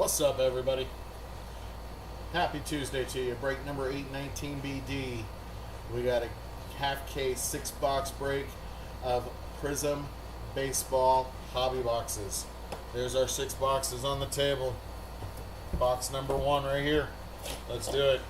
What's up, everybody? Happy Tuesday to you. Break number 819 BD. We got a half case 6-box break of Prizm baseball hobby boxes. There's our 6 boxes on the table. Box number 1 right here. Let's do it.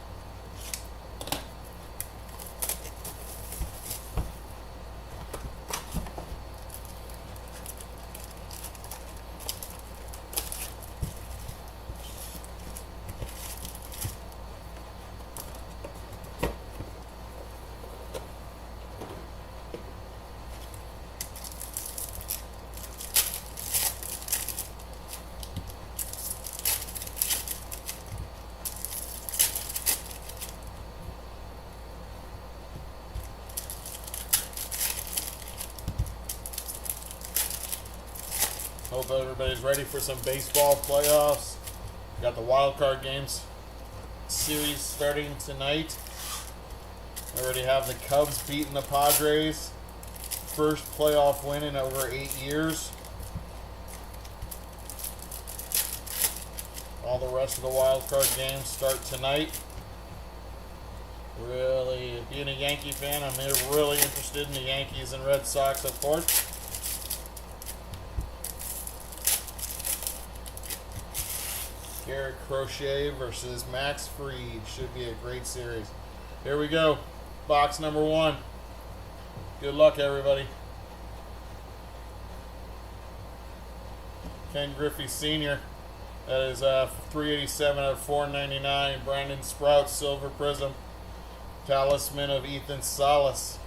Hope everybody's ready for some baseball playoffs. Got the wild card games series starting tonight. Already have the Cubs beating the Padres. First playoff win in over 8 years. All the rest of the wild card games start tonight. Really, being a Yankee fan, I'm really interested in the Yankees and Red Sox, of course. Garrett Crochet versus Max Fried. Should be a great series. Here we go. Box number 1. Good luck, everybody. Ken Griffey Sr. That is 387 out of 499. Brandon Sprout, Silver Prizm. Talisman of Ethan Salas.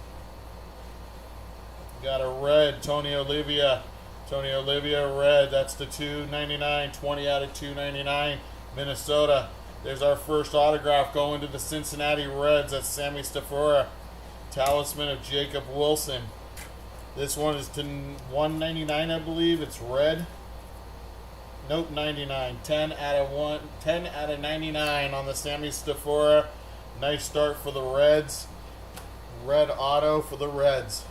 Got a red, Tony Olivia. Tony Olivia red, that's the 299, 20 out of 299, Minnesota. There's our first autograph going to the Cincinnati Reds. That's Sammy Stafora. Talisman of Jacob Wilson. This one is to 199, I believe. It's red. Nope, 99. 10 out of 99 on the Sammy Stafora. Nice start for the Reds. Red auto for the Reds.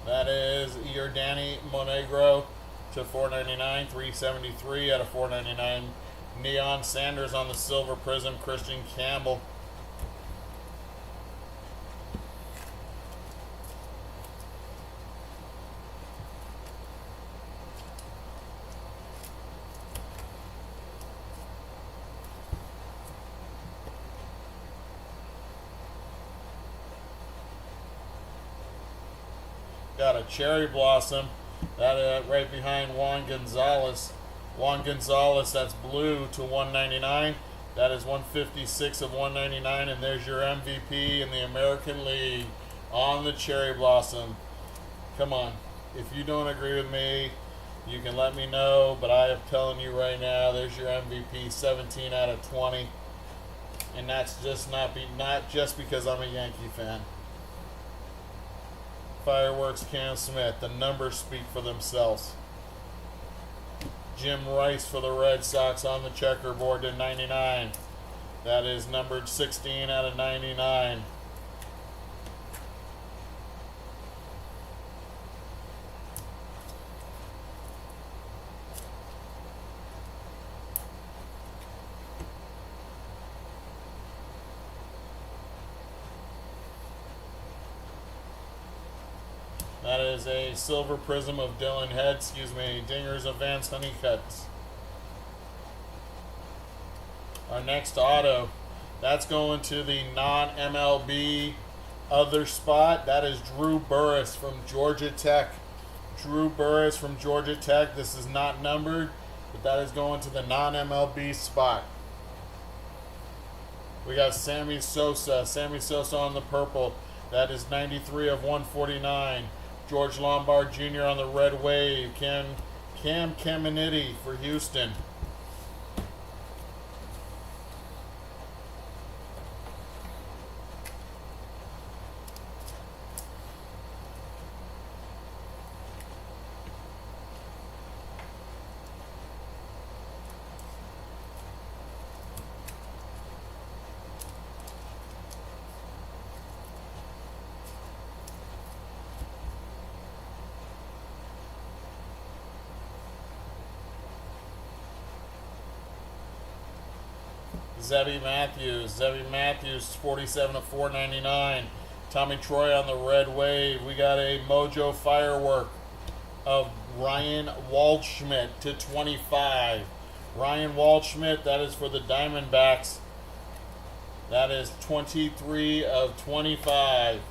That is your Danny Monegro to 499, 373 out of 499. Neon Sanders on the Silver Prizm, Christian Campbell. Got a Cherry Blossom, that right behind Juan Gonzalez. Juan Gonzalez, that's blue to 199. That is 156 of 199, and there's your MVP in the American League on the Cherry Blossom. Come on, if you don't agree with me, you can let me know, but I am telling you right now, there's your MVP, 17 out of 20, and that's just not just because I'm a Yankee fan. Fireworks Cam Smith. The numbers speak for themselves. Jim Rice for the Red Sox on the checkerboard to 99. That is numbered 16 out of 99. That is a Silver Prizm of Dylan Head, Dingers of Vance Honeycutt. Our next auto, that's going to the non-MLB other spot. That is Drew Burris from Georgia Tech. Drew Burris from Georgia Tech. This is not numbered, but that is going to the non-MLB spot. We got Sammy Sosa. Sammy Sosa on the purple. That is 93 of 149. George Lombard Jr. on the red wave. Cam Caminiti for Houston. Zebby Matthews, 47 of 499. Tommy Troy on the red wave. We got a Mojo Firework of Ryan Waldschmidt to 25. Ryan Waldschmidt, that is for the Diamondbacks. That is 23 of 25.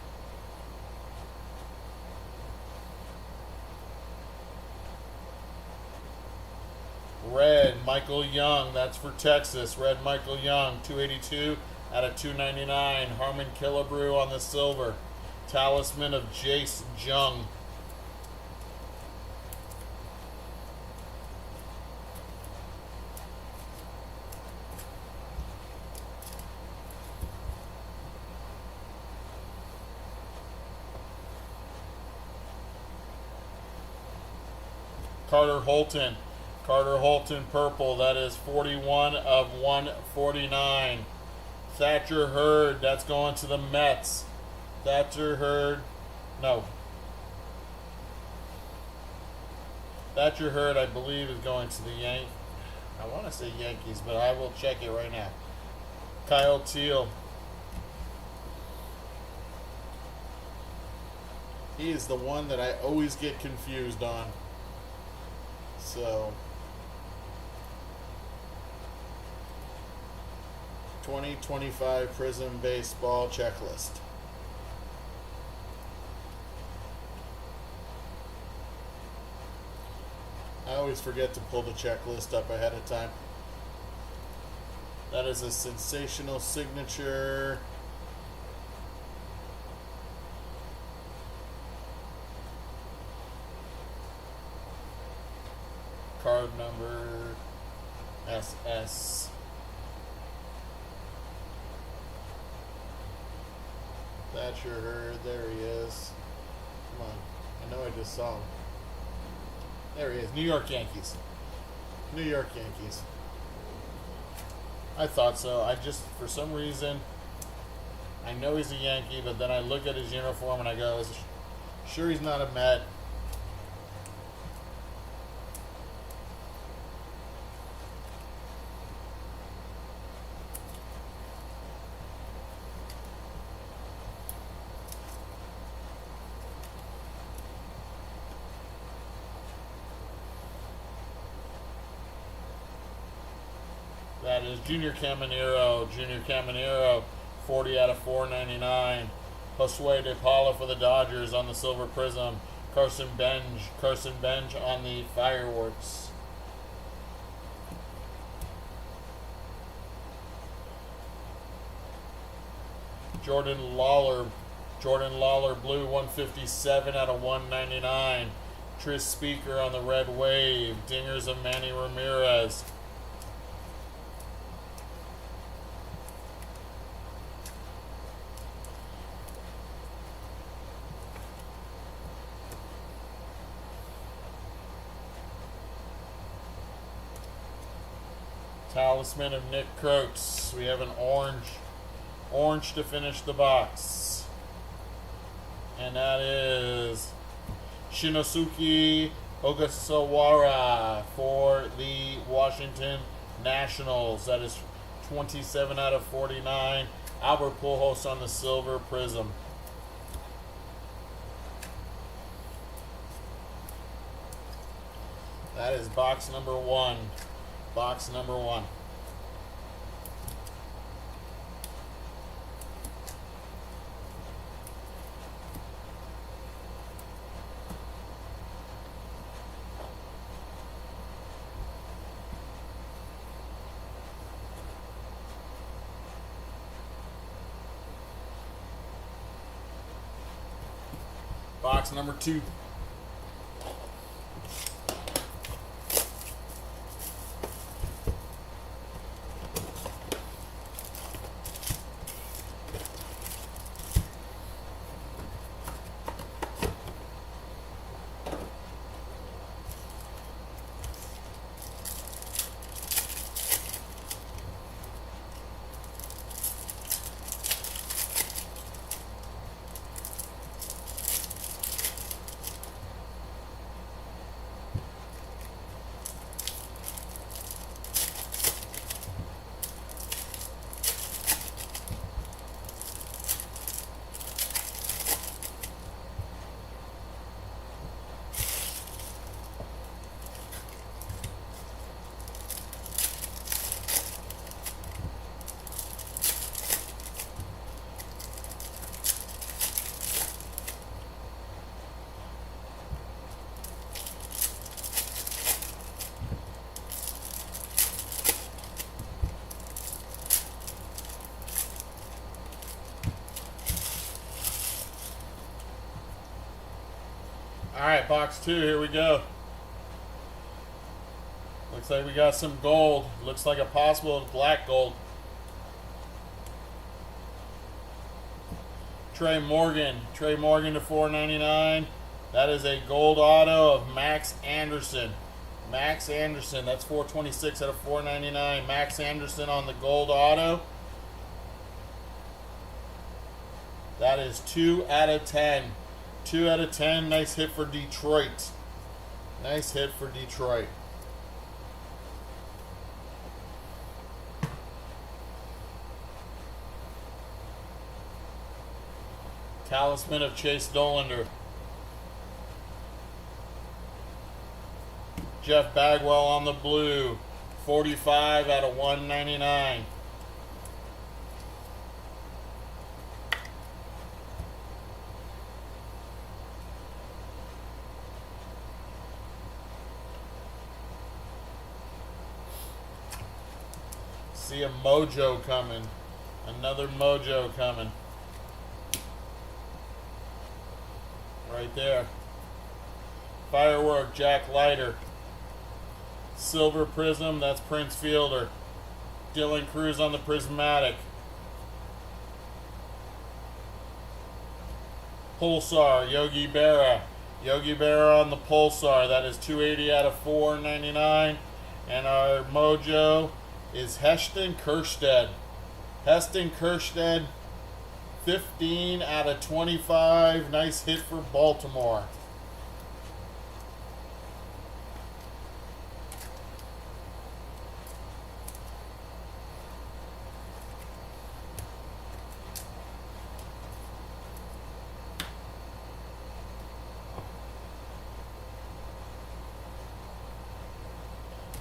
Red Michael Young, that's for Texas. Red Michael Young, 282 out of 299. Harmon Killebrew on the silver. Talisman of Jace Jung. Carter Holton purple, that is 41 of 149. Thatcher Hurd, that's going to the Mets. Thatcher Hurd, I believe, is going to the Yankees. I want to say Yankees, but I will check it right now. Kyle Teal. He is the one that I always get confused on. So, 2025 Prizm Baseball Checklist. I always forget to pull the checklist up ahead of time. That is a sensational signature. Card number SS. Thatcher Hurd, there he is. Come on, I know I just saw him. There he is, New York Yankees. New York Yankees. I thought so. I just, for some reason, I know he's a Yankee, but then I look at his uniform and I go, sure he's not a Met. That is Junior Caminero, 40 out of 499. Josue De Paula for the Dodgers on the silver Prizm. Carson Bench on the fireworks. Jordan Lawler blue, 157 out of 199. Tris Speaker on the red wave. Dingers of Manny Ramirez. Talisman of Nick Croaks. We have an orange to finish the box. And that is Shinosuke Ogasawara for the Washington Nationals. That is 27 out of 49. Albert Pujols on the silver Prizm. That is box number 1. Box number 1. Box number 2. All right, box 2, here we go. Looks like we got some gold. Looks like a possible black gold. Trey Morgan to $4.99. That is a gold auto of Max Anderson. Max Anderson, that's $4.26 out of $4.99. Max Anderson on the gold auto. That is 2 out of 10. 2 out of 10. Nice hit for Detroit. Nice hit for Detroit. Talisman of Chase Dollander. Jeff Bagwell on the blue. 45 out of 199. See a mojo coming. Another mojo coming. Right there. Firework, Jack Leiter. Silver Prism, that's Prince Fielder. Dylan Cruz on the Prismatic. Pulsar, Yogi Berra. Yogi Berra on the Pulsar, that is 280 out of 499. And our mojo is Heston Kjerstad. Heston Kjerstad, 15 out of 25. Nice hit for Baltimore.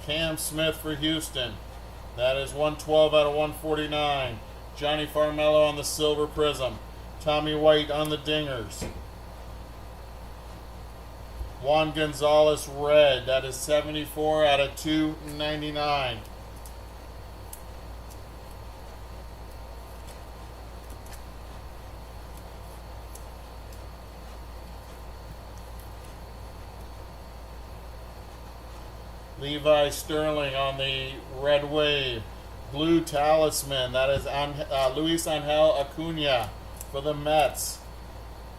Cam Smith for Houston. That is 112 out of 149. Johnny Farmello on the Silver Prism. Tommy White on the Dingers. Juan Gonzalez Red. That is 74 out of 299. Levi Sterling on the Red Wave. Blue Talisman, that is Luis Angel Acuna for the Mets.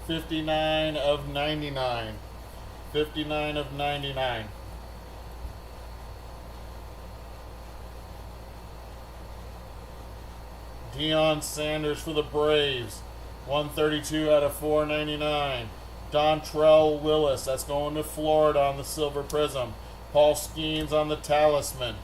59 of 99. 59 of 99. Deion Sanders for the Braves. 132 out of 499. Dontrell Willis, that's going to Florida on the Silver Prism. Paul Skeens on the Talisman.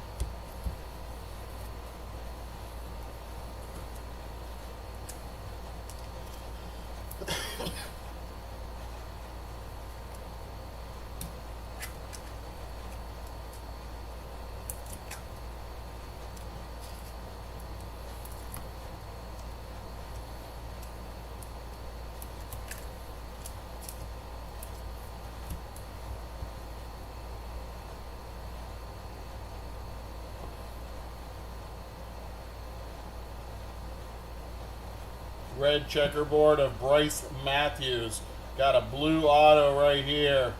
Red checkerboard of Bryce Matthews. Got a blue auto right here.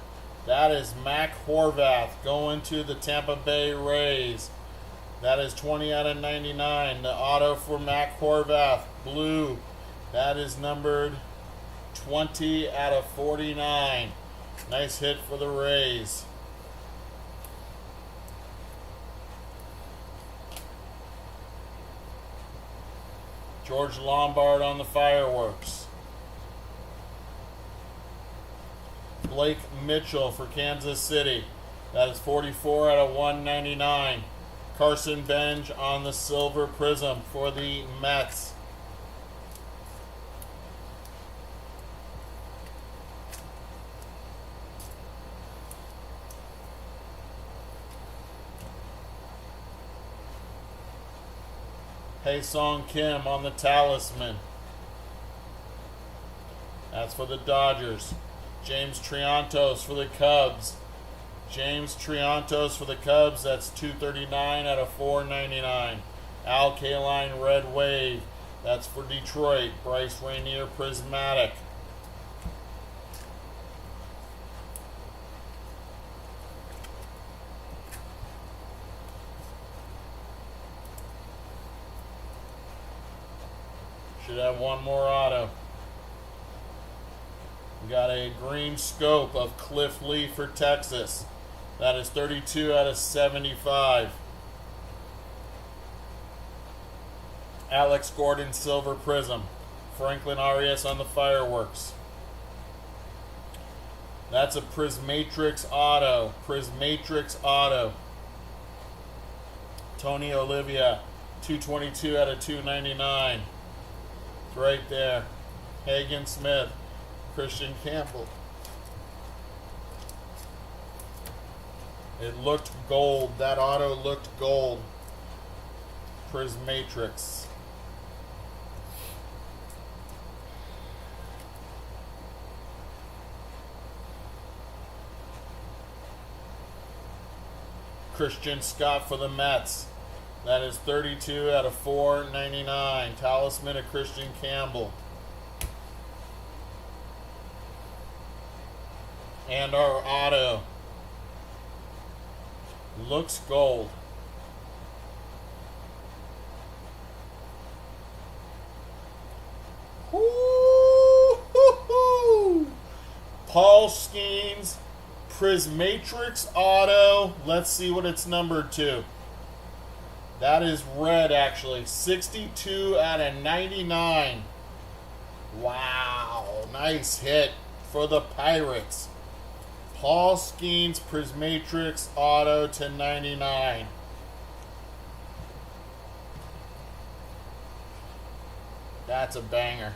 That is Mac Horvath going to the Tampa Bay Rays. That is 20 out of 99. The auto for Mac Horvath, blue. That is numbered 20 out of 49. Nice hit for the Rays. George Lombard on the Fireworks. Blake Mitchell for Kansas City. That is 44 out of 199. Carson Bench on the Silver Prism for the Mets. Hae-Sung Kim on the Talisman. That's for the Dodgers. James Triantos for the Cubs. James Triantos for the Cubs. That's 239 out of 499. Al Kaline Red Wave. That's for Detroit. Bryce Rainier Prismatic. Should have one more auto. We got a green scope of Cliff Lee for Texas. That is 32 out of 75. Alex Gordon Silver Prism. Franklin Arias on the fireworks. That's a Prismatrix auto. Prismatrix auto. Tony Olivia, 222 out of 299. It's right there. Hagen Smith, Christian Campbell. It looked gold. That auto looked gold. Prismatrix. Christian Scott for the Mets. That is 32 out of 499. Talisman of Christian Campbell. And our auto. Looks gold. Woo-hoo-hoo! Paul Skeens Prismatrix auto. Let's see what it's numbered to. That is red, actually. 62 out of 99. Wow. Nice hit for the Pirates. Paul Skeens Prismatrix auto to 99. That's a banger.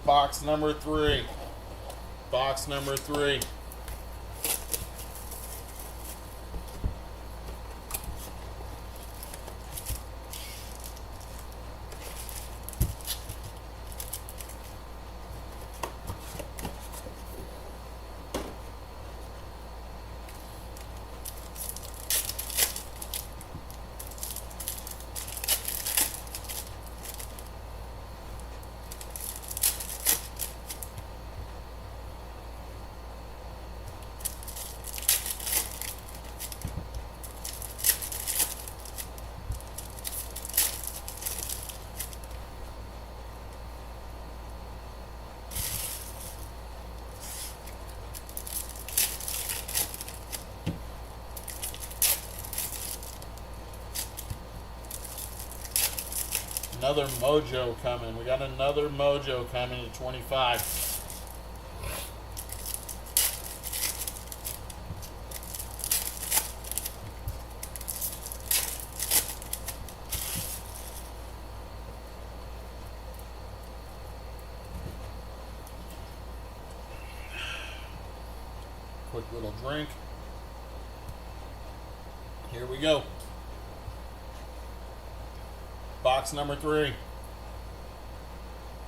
Box number 3. Box number 3. Another mojo coming. We got another mojo coming to 25. Quick little drink. Here we go. Box number 3.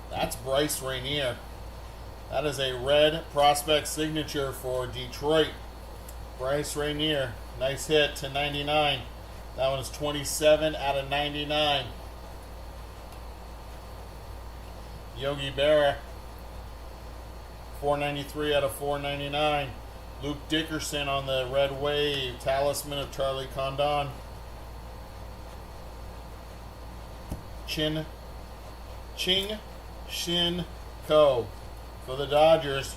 That's Bryce Rainier. That is a red prospect signature for Detroit. Bryce Rainier. Nice hit to 99. That one is 27 out of 99. Yogi Berra. 493 out of 499. Luke Dickerson on the red wave. Talisman of Charlie Condon. Ching Shin Ko for the Dodgers.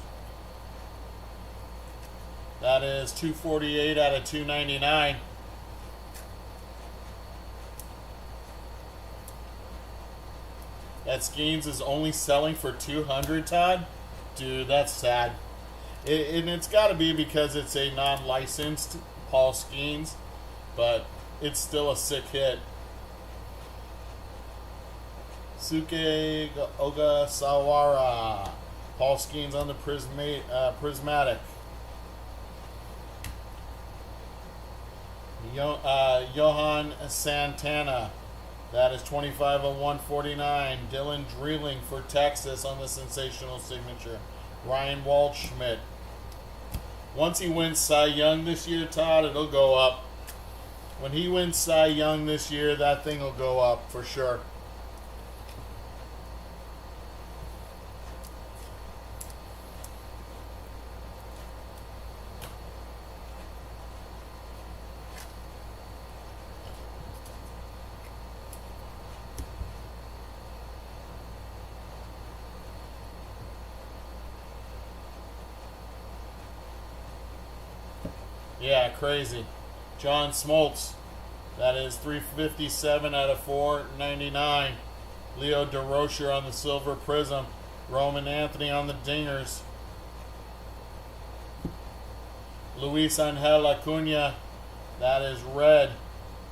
That is 248 out of 299. That Skeens is only selling for 200, Todd? Dude, that's sad. And it's got to be because it's a non-licensed Paul Skeens, but it's still a sick hit. Suke Ogasawara. Paul Skeens on the Prismatic. Johan Santana. That is 25 of 149. Dylan Dreeling for Texas on the sensational signature. Ryan Waldschmidt. Once he wins Cy Young this year, Todd, it'll go up. When he wins Cy Young this year, that thing will go up for sure. Yeah, crazy. John Smoltz. That is 357 out of 499. Leo DeRocher on the Silver Prism. Roman Anthony on the Dingers. Luis Angel Acuna. That is red.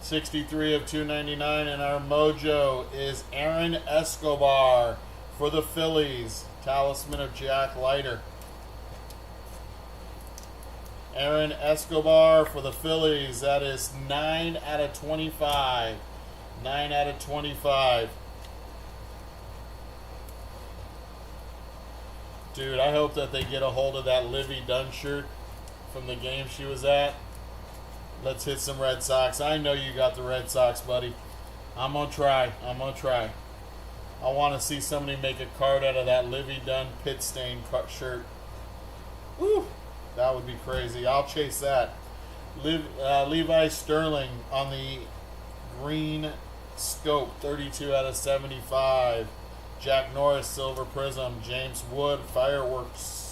63 of 299. And our mojo is Aaron Escobar for the Phillies. Talisman of Jack Leiter. Aaron Escobar for the Phillies. That is 9 out of 25. 9 out of 25. Dude, I hope that they get a hold of that Livy Dunn shirt from the game she was at. Let's hit some Red Sox. I know you got the Red Sox, buddy. I'm going to try. I'm going to try. I want to see somebody make a card out of that Livy Dunn pit stain shirt. Woo! That would be crazy. I'll chase that. Levi Sterling on the green scope, 32 out of 75. Jack Norris, Silver Prism. James Wood, Fireworks.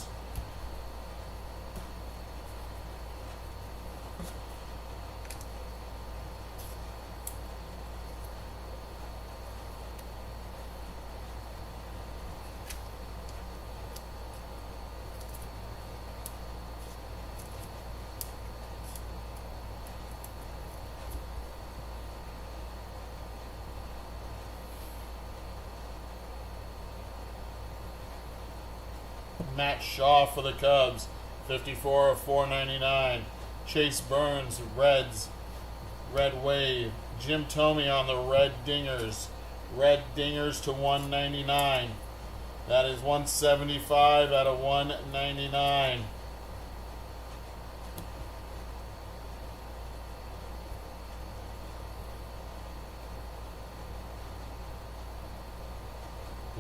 Matt Shaw for the Cubs, 54 of 499. Chase Burns, Reds, Red Wave. Jim Thome on the Red Dingers. Red Dingers to 199. That is 175 out of 199.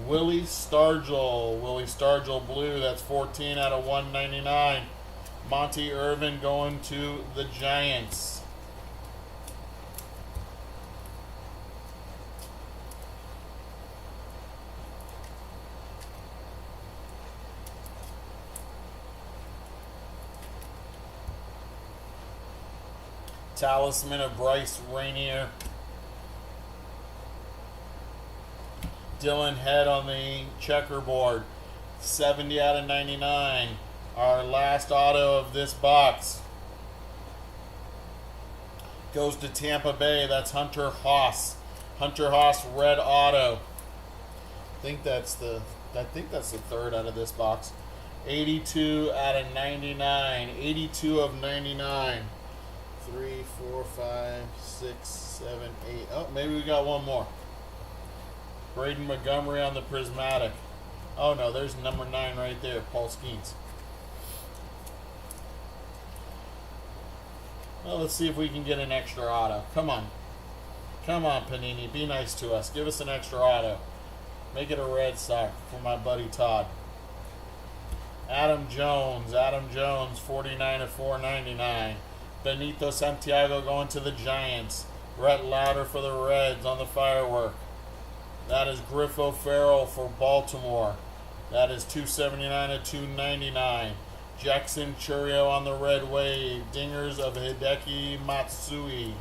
Willie Stargell blue, that's 14 out of 199. Monty Irvin going to the Giants. Talisman of Bryce Rainier. Dylan Head on the checkerboard, 70 out of 99. Our last auto of this box goes to Tampa Bay. That's Hunter Haas. Hunter Haas red auto. I think that's the third out of this box. 82 out of 99. 82 of 99. 3, 4, 5, 6, 7, 8. Oh, maybe we got one more. Braden Montgomery on the Prismatic. Oh no, there's number 9 right there, Paul Skeens. Well, let's see if we can get an extra auto. Come on. Come on, Panini. Be nice to us. Give us an extra auto. Make it a Red Sox for my buddy Todd. Adam Jones, 49 of 499. Benito Santiago going to the Giants. Rhett Lauder for the Reds on the Firework. That is Griff O'Farrell for Baltimore. That is 279 of 299. Jackson Churio on the Red Wave. Dingers of Hideki Matsui.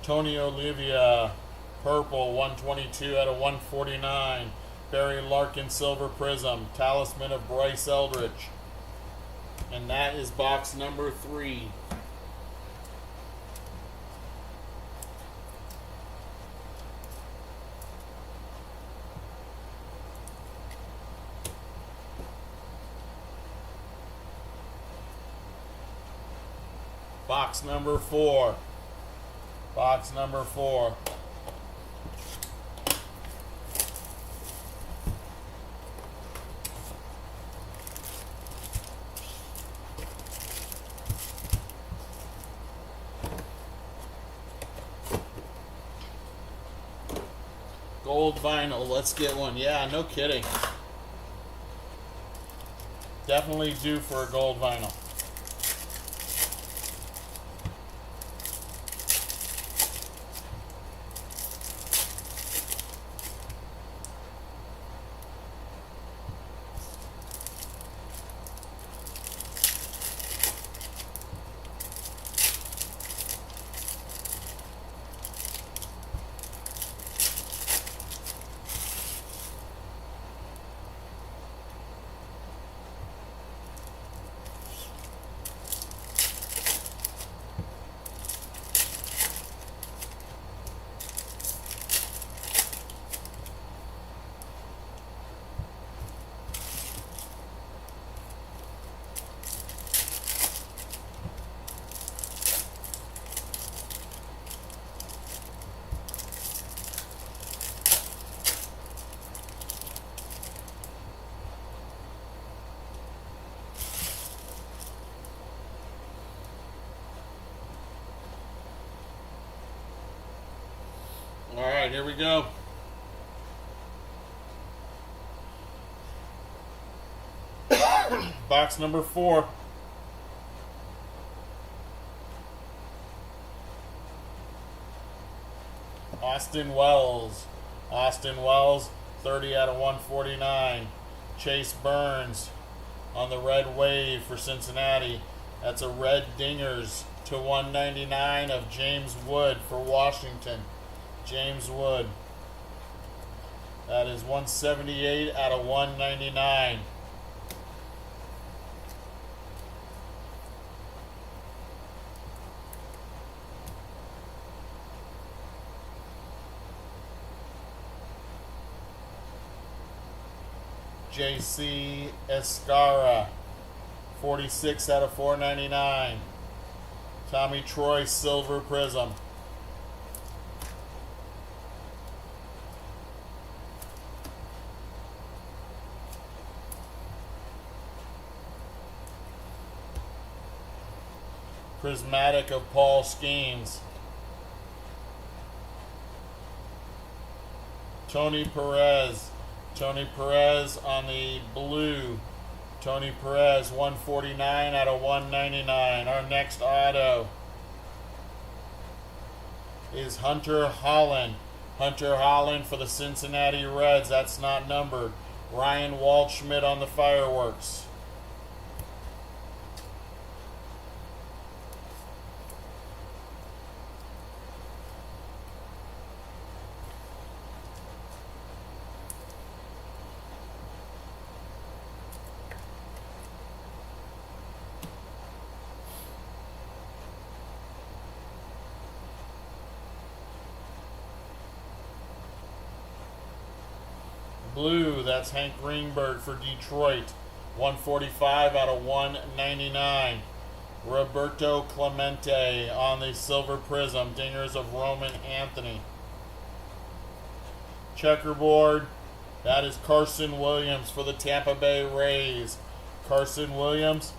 Tony Olivia, purple, 122 out of 149. Barry Larkin, Silver Prism. Talisman of Bryce Eldridge. And that is box number 3. Box number 4. Box number 4. Gold vinyl. Let's get one. Yeah, no kidding. Definitely due for a gold vinyl. All right, here we go. Box number 4. Austin Wells. Austin Wells, 30 out of 149. Chase Burns on the red wave for Cincinnati. That's a red dingers to 199 of James Wood for Washington. James Wood. That is 178 out of 199. JC Escara, 46 out of 499. Tommy Troy Silver Prism. Prismatic of Paul Skeens. Tony Perez. Tony Perez on the blue. Tony Perez, 149 out of 199. Our next auto is Hunter Holland. Hunter Holland for the Cincinnati Reds. That's not numbered. Ryan Waldschmidt on the fireworks. Blue, that's Hank Greenberg for Detroit. 145 out of 199. Roberto Clemente on the silver prism. Dingers of Roman Anthony. Checkerboard, that is Carson Williams for the Tampa Bay Rays. Carson Williams,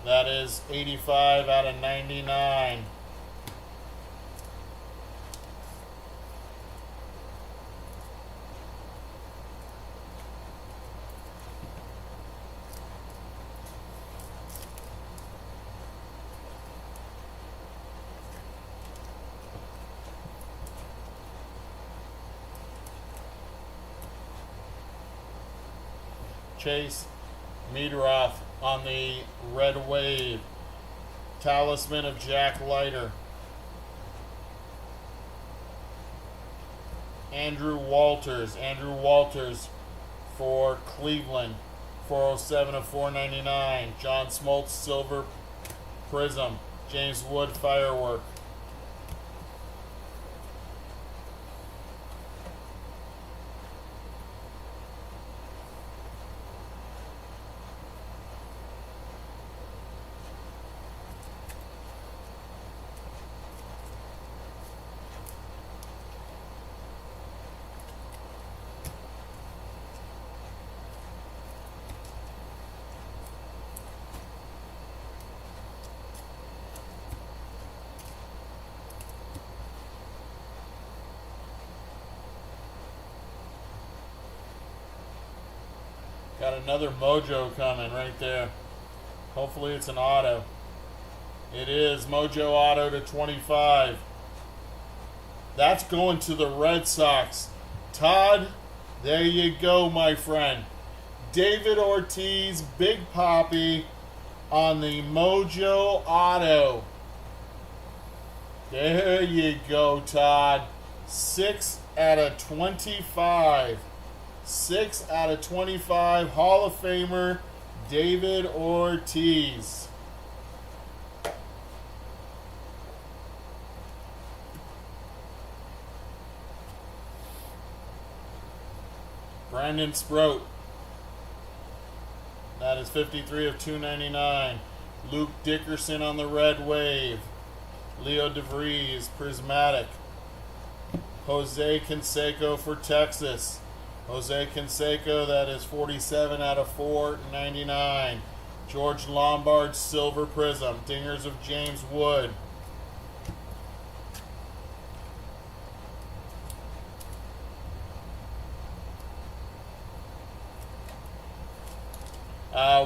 that is 85 out of 99. Chase Meadroth on the red wave. Talisman of Jack Leiter. Andrew Walters for Cleveland. 407 of 499. John Smoltz silver prism. James Wood firework. Got another Mojo coming right there. Hopefully it's an auto. It is Mojo auto to 25. That's going to the Red Sox. Todd, there you go, my friend. David Ortiz, Big Papi on the Mojo auto. There you go, Todd. 6 out of 25. 6 out of 25. Hall of Famer David Ortiz. Brandon Sproat. That is 53 of 299. Luke Dickerson on the Red Wave. Leo DeVries, Prismatic. Jose Canseco for Texas. Jose Canseco, that is 47 out of 499. George Lombard, Silver Prism. Dingers of James Wood.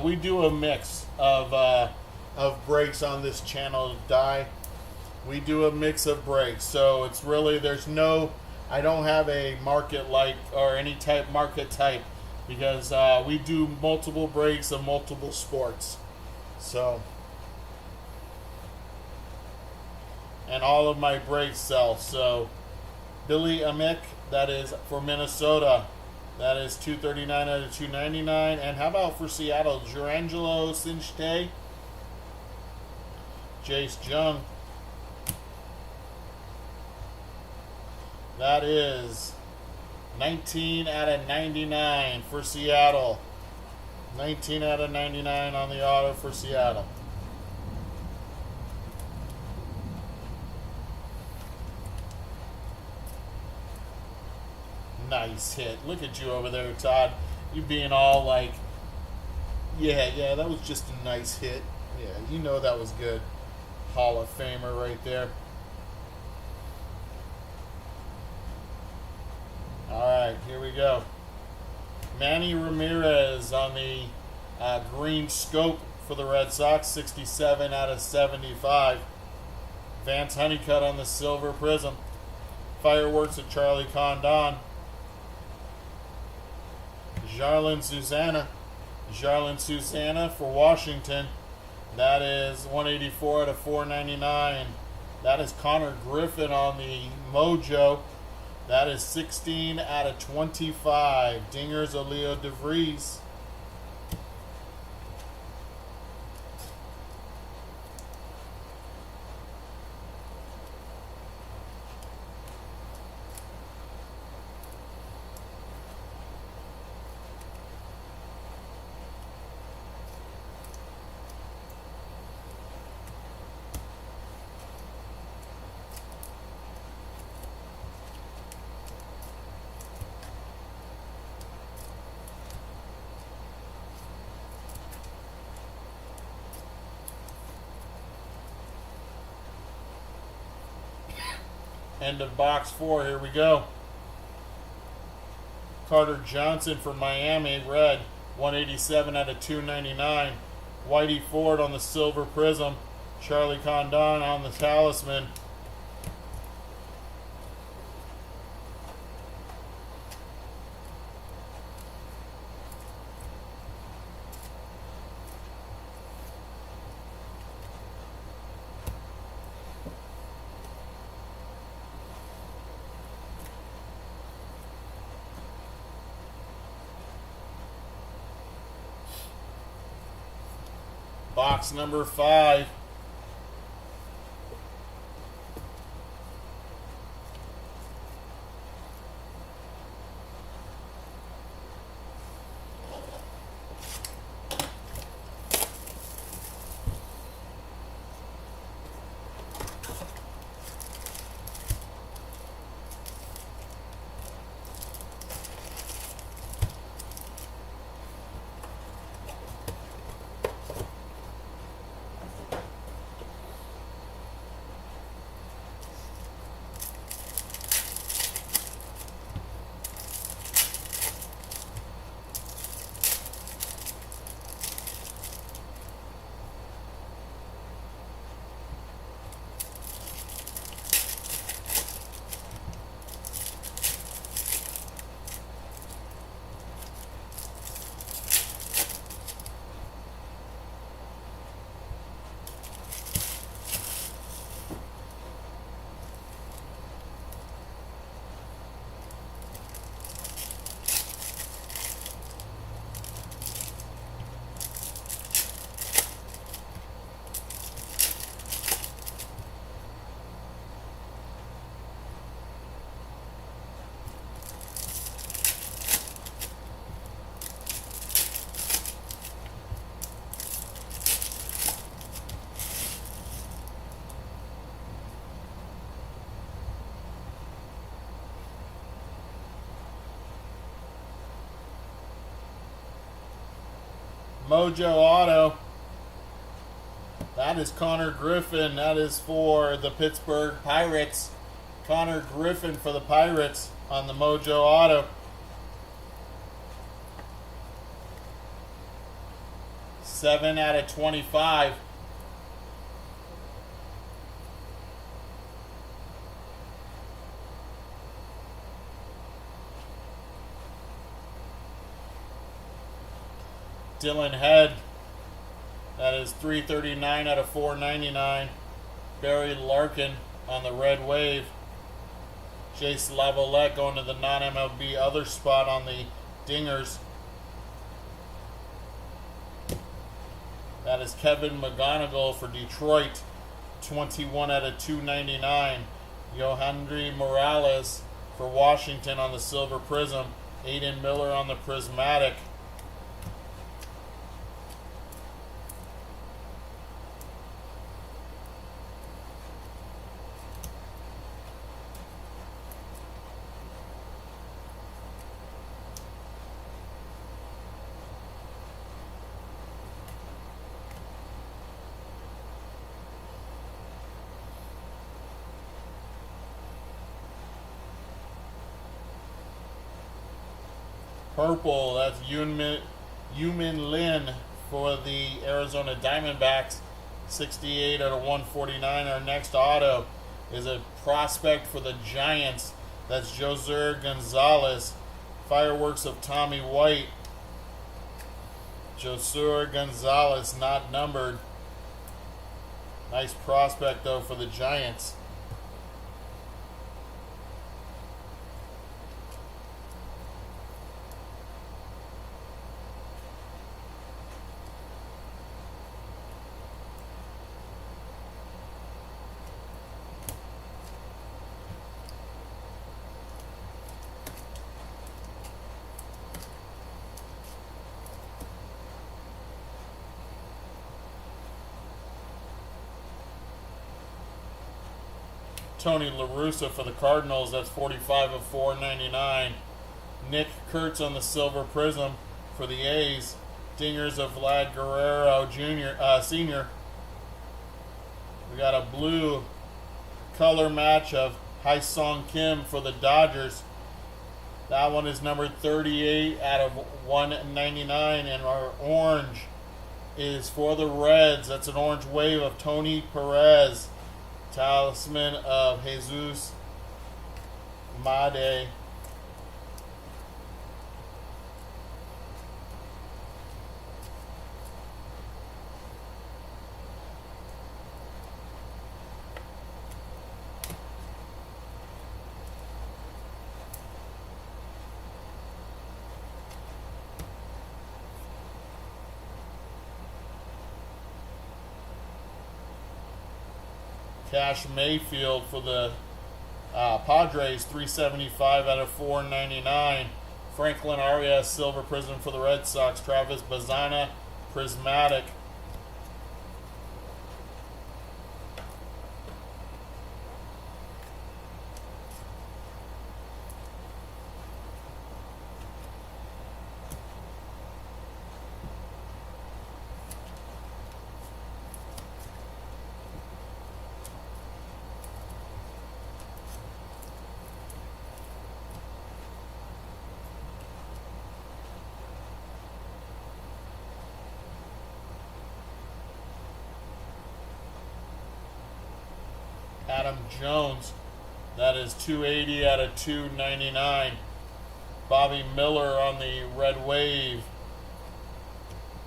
We do a mix of breaks on this channel, Die. We do a mix of breaks, so it's really, there's no, I don't have a market like, or any type, market type, because we do multiple breaks of multiple sports. So, and all of my breaks sell. So, Billy Amick, that is for Minnesota. That is 239 out of 299. And how about for Seattle? Jurangelo Cinchte. Jace Jung. That is 19 out of 99 for Seattle. 19 out of 99 on the auto for Seattle. Nice hit. Look at you over there, Todd. You being all like, yeah, that was just a nice hit. Yeah, you know that was good. Hall of Famer right there. Alright, here we go. Manny Ramirez on the green scope for the Red Sox, 67 out of 75. Vance Honeycutt on the Silver Prism. Fireworks of Charlie Condon. Jarlin Susana for Washington. That is 184 out of 499. That is Connor Griffin on the Mojo. That is 16 out of 25. Dingers of Leo DeVries. End of box 4. Here we go. Carter Johnson for Miami, red. 187 out of 299. Whitey Ford on the Silver Prism. Charlie Condon on the Talisman. Box number 5. Mojo Auto. That is Connor Griffin. That is for the Pittsburgh Pirates. Connor Griffin for the Pirates on the Mojo Auto. 7 out of 25. Dylan Head. That is 339 out of 499. Barry Larkin on the Red Wave. Jace Lavalette going to the non-MLB other spot on the Dingers. That is Kevin McGonigal for Detroit. 21 out of 299. Yohandry Morales for Washington on the Silver Prism. Aiden Miller on the Prismatic. Purple, that's Yumin Lin for the Arizona Diamondbacks. 68 out of 149. Our next auto is a prospect for the Giants. That's Joser Gonzalez. Fireworks of Tommy White. Joser Gonzalez, not numbered. Nice prospect, though, for the Giants. Tony La Russa for the Cardinals. That's 45 of 499. Nick Kurtz on the Silver Prism for the A's. Dingers of Vlad Guerrero Sr. We got a blue color match of Hai-Song Kim for the Dodgers. That one is numbered 38 out of 199. And our orange is for the Reds. That's an orange wave of Tony Perez. Talisman of Jesus Made. Cash Mayfield for the Padres, 375 out of 499. Franklin Arias, Silver Prism for the Red Sox. Travis Bazana, Prismatic. Adam Jones, that is 280 out of 299. Bobby Miller on the Red Wave.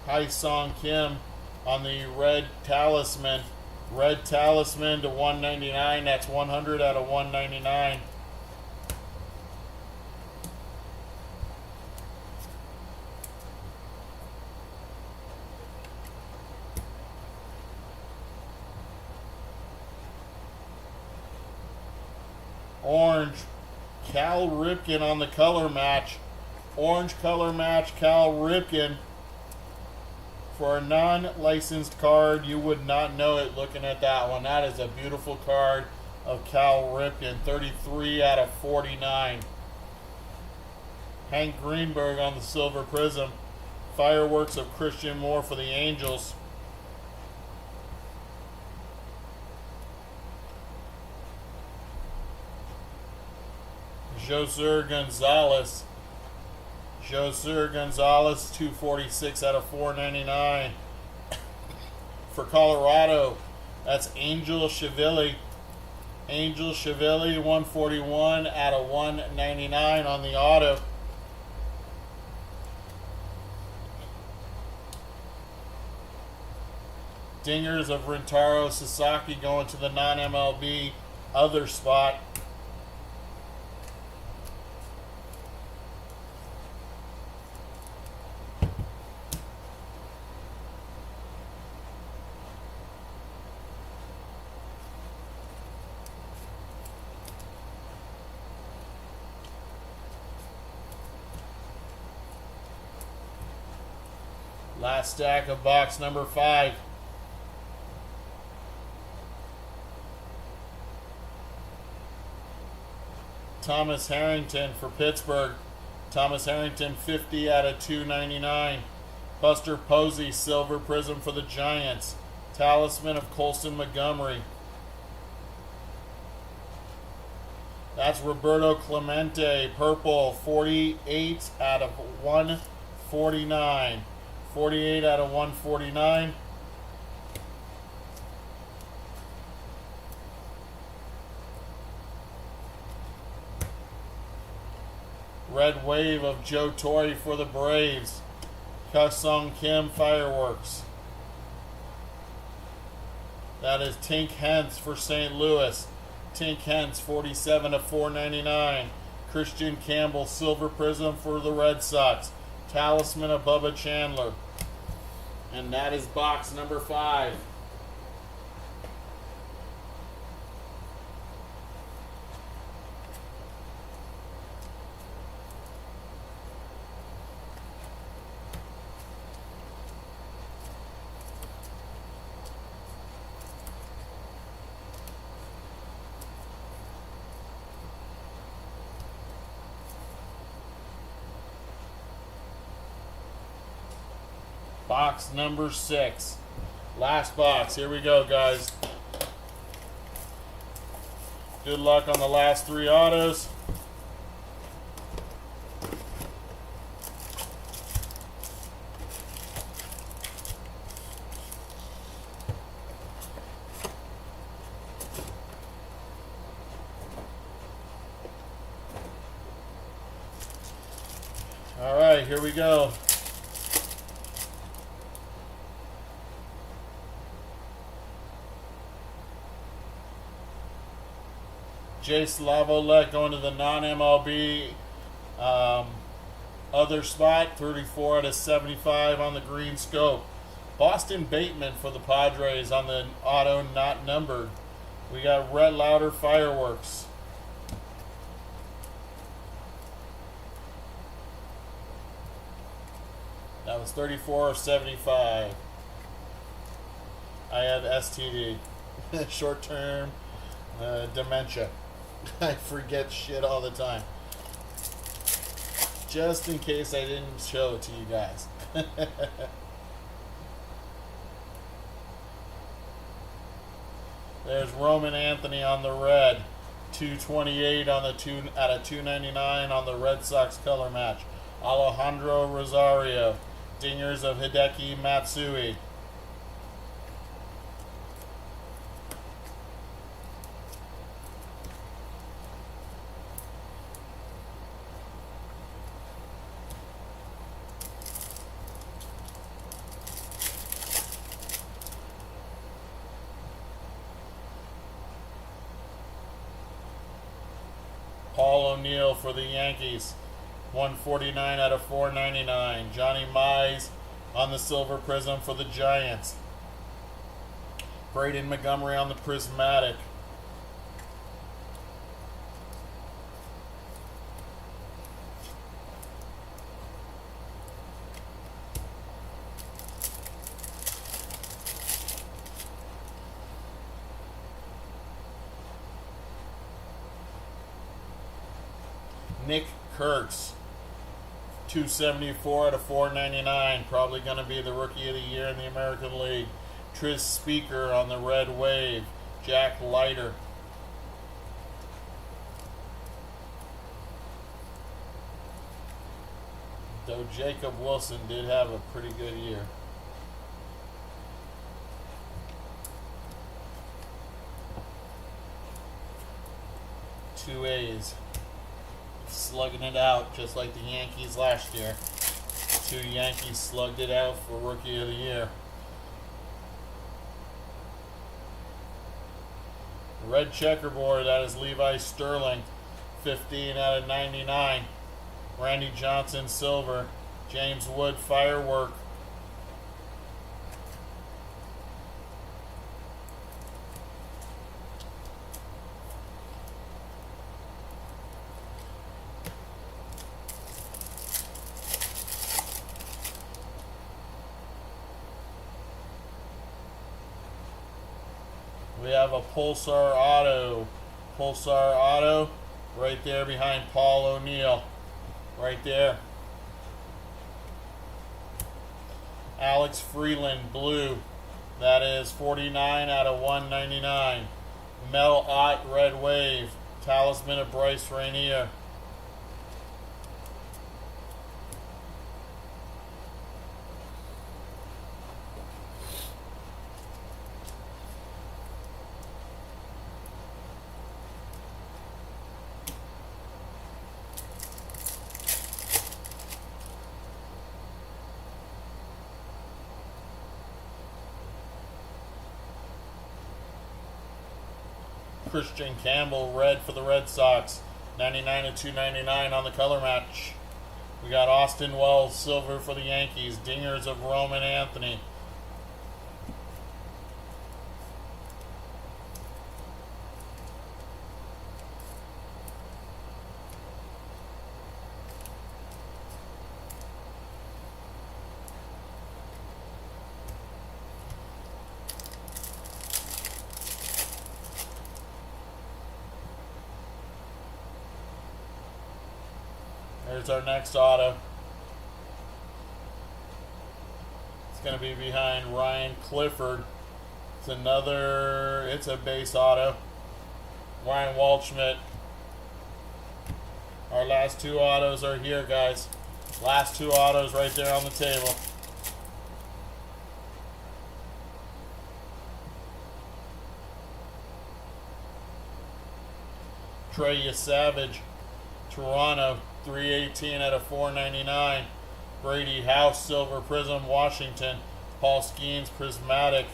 Hai-Song Kim on the Red Talisman. Red Talisman to 199. That's 100 out of 199. Orange, Cal Ripken on the color match. Orange color match, Cal Ripken. For a non-licensed card, you would not know it looking at that one. That is a beautiful card of Cal Ripken, 33 out of 49. Hank Greenberg on the Silver Prism Fireworks of Christian Moore for the Angels. Joser Gonzalez. Joser Gonzalez, 246 out of 499. For Colorado, that's Angel Chivilli. Angel Chivilli, 141 out of 199 on the auto. Dingers of Rintaro Sasaki going to the non-MLB other spot. Last stack of box number 5. Thomas Harrington for Pittsburgh. Thomas Harrington, 50 out of 299. Buster Posey, Silver Prism for the Giants. Talisman of Colson Montgomery. That's Roberto Clemente, purple, 48 out of 149. 48 out of 149. Red Wave of Joe Torre for the Braves. Ka-Sung Kim Fireworks. That is Tink Hentz for St. Louis. Tink Hentz, 47 of 499. Christian Campbell, Silver Prism for the Red Sox. Talisman of Bubba Chandler. And that is box number 5. Box number 6. Last box. Here we go, guys. Good luck on the last 3 autos. All right, here we go. Jay Slavolek going to the non-MLB other spot, 34 out of 75 on the green scope. Boston Bateman for the Padres on the auto not numbered. We got Rhett Lauder Fireworks. That was 34 of 75. I have STD, short-term dementia. I forget shit all the time. Just in case I didn't show it to you guys. There's Roman Anthony on the red. 228 on the 2 out of 299 on the Red Sox color match. Alejandro Rosario. Dingers of Hideki Matsui. Paul O'Neill for the Yankees, 149 out of 499. Johnny Mize on the Silver Prism for the Giants. Braden Montgomery on the Prismatic. Nick Kurtz 274 out of 499. Probably going to be the Rookie of the Year in the American League. Tris Speaker on the red wave. Jack Leiter. Though Jacob Wilson did have a pretty good year. Two A's. Slugging it out just like the Yankees last year. Two Yankees slugged it out for Rookie of the Year. Red checkerboard, that is Levi Sterling. 15 out of 99. Randy Johnson, silver. James Wood, firework. We have a Pulsar Auto. Pulsar Auto right there behind Paul O'Neill. Right there. Alex Freeland, blue. That is 49 out of 199. Mel Ott, red wave. Talisman of Bryce Rainier. Christian Campbell, red for the Red Sox. 99 of 299 on the color match. We got Austin Wells, silver for the Yankees. Dingers of Roman Anthony. There's our next auto. It's going to be behind Ryan Clifford. It's a base auto. Ryan Waldschmidt. Our last two autos are here, guys. Last two autos right there on the table. Trey Savage, Toronto, 318 out of 499. Brady House, silver prism, Washington. Paul Skeens, prismatic.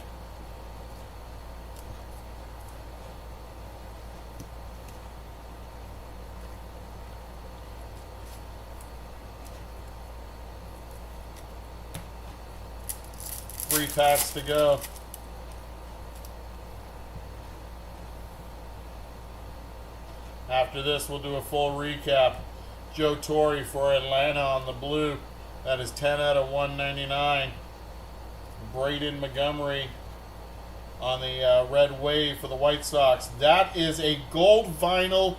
Three packs to go. After this, we'll do a full recap. Joe Torre for Atlanta on the blue. That is 10 out of 199. Braden Montgomery on the red wave for the White Sox. That is a gold vinyl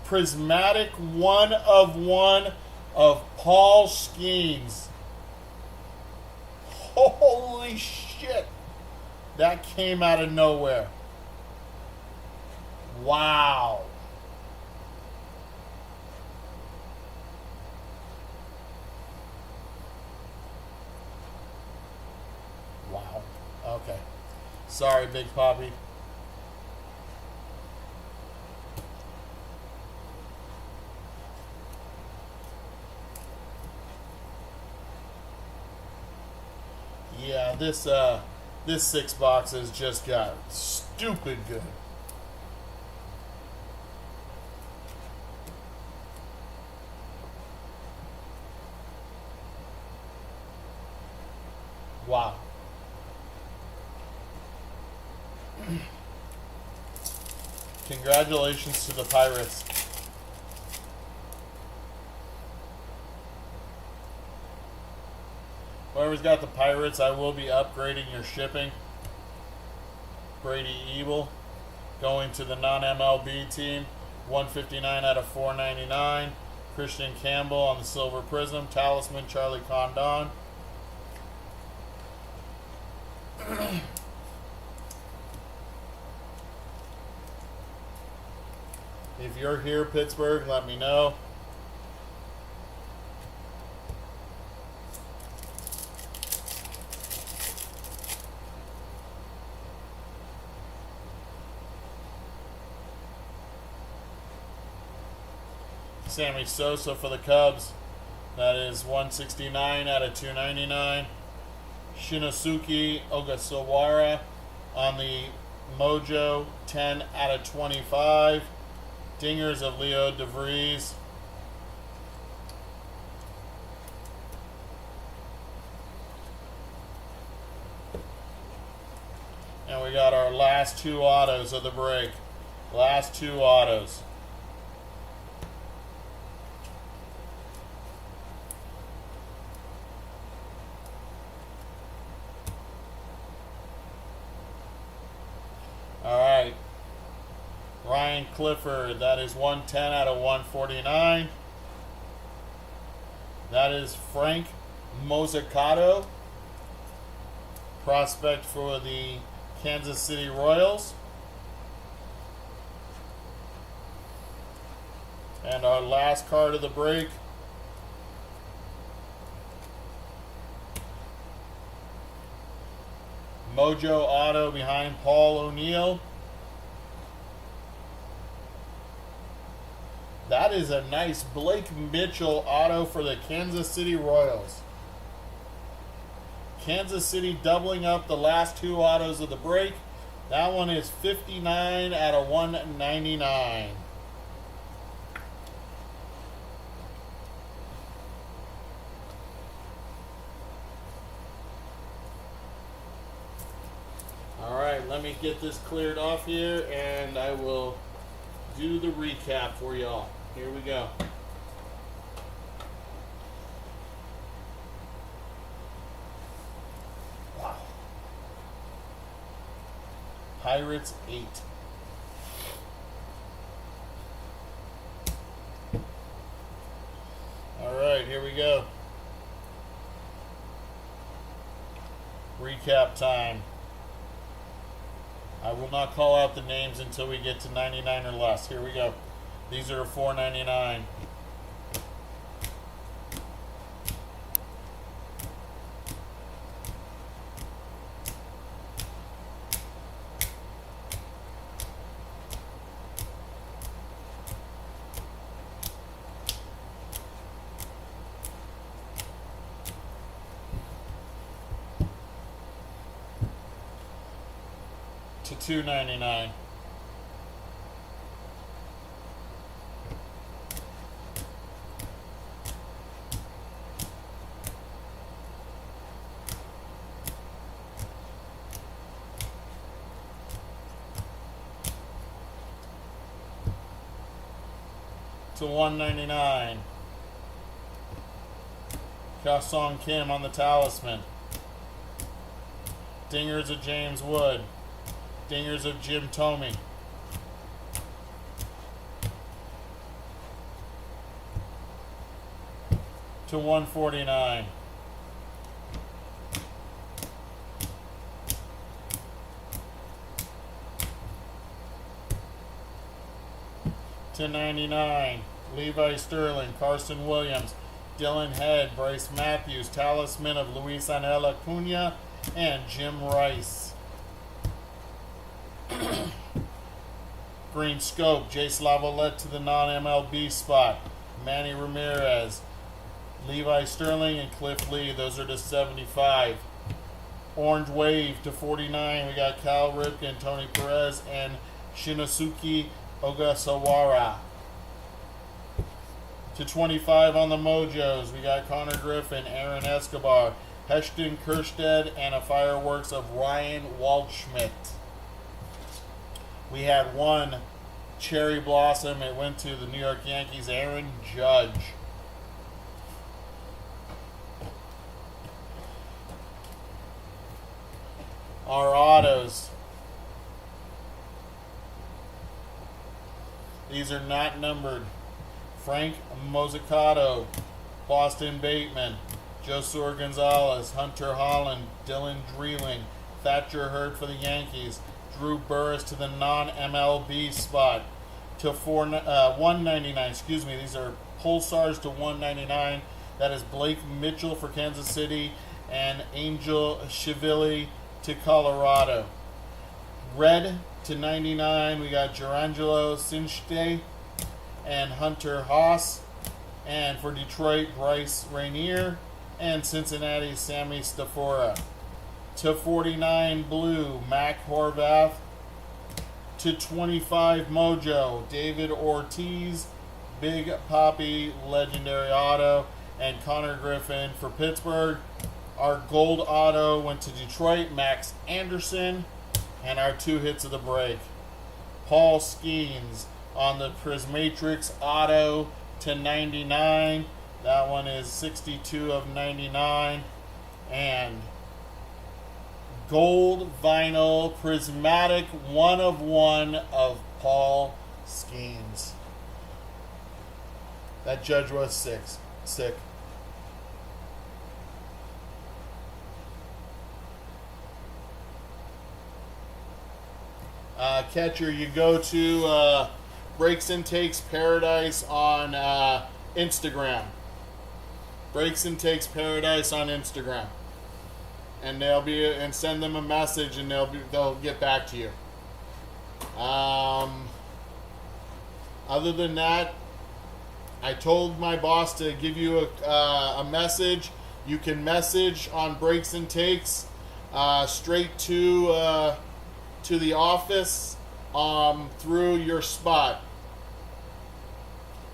prismatic 1 of 1 of Paul Skeens. Holy shit. That came out of nowhere. Wow. Wow. Okay. Sorry, Big Poppy. Yeah, this 6 boxes just got stupid good. Wow. Congratulations to the Pirates. Whoever's got the Pirates, I will be upgrading your shipping. Brady Ebel going to the non-MLB team. 159 out of 499. Christian Campbell on the silver prism. Talisman, Charlie Condon. If you're here, Pittsburgh, let me know. Sammy Sosa for the Cubs. That is 169 out of 299. Shinosuke Ogasawara on the Mojo, 10 out of 25. Dingers of Leo DeVries. And we got our last two autos of the break. Last two autos. All right. Ryan Clifford, that is 110 out of 149. That is Frank Mozzicato, prospect for the Kansas City Royals. And our last card of the break, Mojo auto behind Paul O'Neill. That is a nice Blake Mitchell auto for the Kansas City Royals. Kansas City doubling up the last two autos of the break. That one is 59 out of 199. All right, let me get this cleared off here and I will do the recap for y'all. Here we go. Wow. Pirates 8. All right, here we go. Recap time. I will not call out the names until we get to 99 or less. Here we go. These are $4.99. To $2.99. To $1.99. Ka-Sung Kim on the Talisman. Dingers of James Wood. Dingers of Jim Thome. To $1.49. To $99. Levi Sterling, Carson Williams, Dylan Head, Bryce Matthews, Talisman of Luis Angel Acuna, and Jim Rice. Green Scope, Jace Lavalette to the non-MLB spot. Manny Ramirez, Levi Sterling, and Cliff Lee. Those are to 75. Orange Wave to 49. We got Cal Ripken, Tony Perez, and Shinosuke Ogasawara. To 25 on the Mojos, we got Connor Griffin, Aaron Escobar, Heston Kjerstad, and a fireworks of Ryan Waldschmidt. We had one Cherry Blossom. It went to the New York Yankees, Aaron Judge. Our autos. These are not numbered. Frank Mozzicato, Boston Bateman, Josur Gonzalez, Hunter Holland, Dylan Dreeling, Thatcher Hurd for the Yankees, Drew Burris to the non-MLB spot to 199. Excuse me, these are Pulsars to 199. That is Blake Mitchell for Kansas City and Angel Chivili to Colorado. Red to 99, we got Gerangelo Cinchte and Hunter Haas. And for Detroit, Bryce Rainier and Cincinnati, Sammy Stafora. To 49 blue, Mac Horvath. To 25 mojo, David Ortiz, Big Poppy, legendary auto, and Connor Griffin for Pittsburgh. Our gold auto went to Detroit, Max Anderson, and our 2 hits of the break. Paul Skeens on the Prismatrix auto to 99. That one is 62 of 99. And gold vinyl prismatic 1 of 1 of Paul Skeens. That judge was sick. Catcher, you go to Breaks and Takes Paradise on Instagram. Breaks and Takes Paradise on Instagram, and and send them a message, and they'll get back to you. Other than that, I told my boss to give you a message. You can message on Breaks and Takes straight to the office through your spot.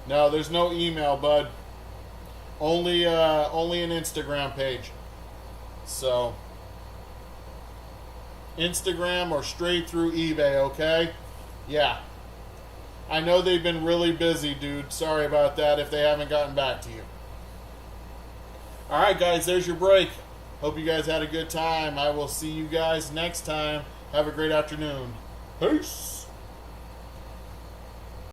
No, there's no email, bud. Only an Instagram page. So Instagram or straight through eBay, okay? Yeah. I know they've been really busy, dude. Sorry about that if they haven't gotten back to you. Alright, guys, there's your break. Hope you guys had a good time. I will see you guys next time. Have a great afternoon. Peace.